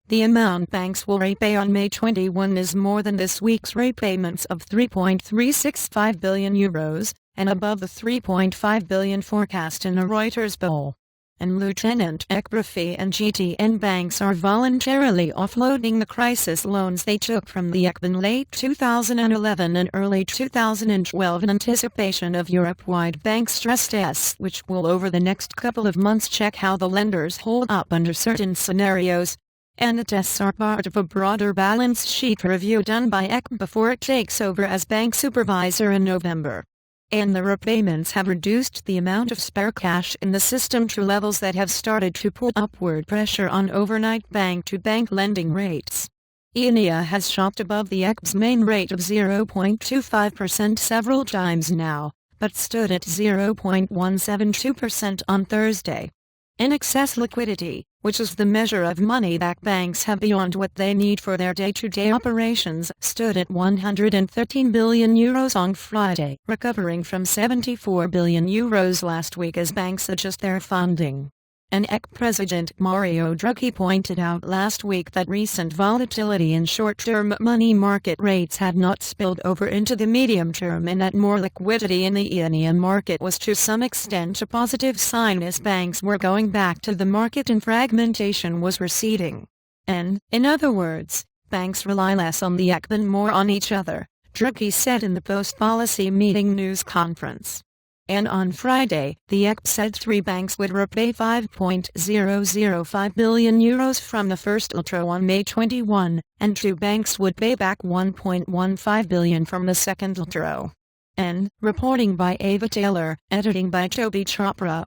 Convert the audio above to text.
The amount banks will repay on May 21 is more than this week's repayments of €3.365 billion, and above the €3.5 billion forecast in a Reuters poll. And Lieutenant REFI and GTN banks are voluntarily offloading the crisis loans they took from the ECB in late 2011 and early 2012 in anticipation of Europe-wide bank stress tests, which will over the next couple of months check how the lenders hold up under certain scenarios. And the tests are part of a broader balance sheet review done by ECB before it takes over as bank supervisor in November. And the repayments have reduced the amount of spare cash in the system to levels that have started to put upward pressure on overnight bank-to-bank lending rates. EONIA has shot above the ECB's main rate of 0.25% several times now, but stood at 0.172% on Thursday. In excess liquidity, which is the measure of money that banks have beyond what they need for their day-to-day operations, stood at €113 billion on Friday, recovering from €74 billion last week as banks adjust their funding. And ECB President Mario Draghi pointed out last week that recent volatility in short-term money market rates had not spilled over into the medium term and that more liquidity in the EONIA market was to some extent a positive sign as banks were going back to the market and fragmentation was receding. And, in other words, banks rely less on the ECB and more on each other, Draghi said in the post-policy meeting news conference. And on Friday, the ECB said 3 banks would repay €5.005 billion from the first ultra on May 21, and 2 banks would pay back €1.15 billion from the second ultra. And, reporting by Ava Taylor, editing by Toby Chopra,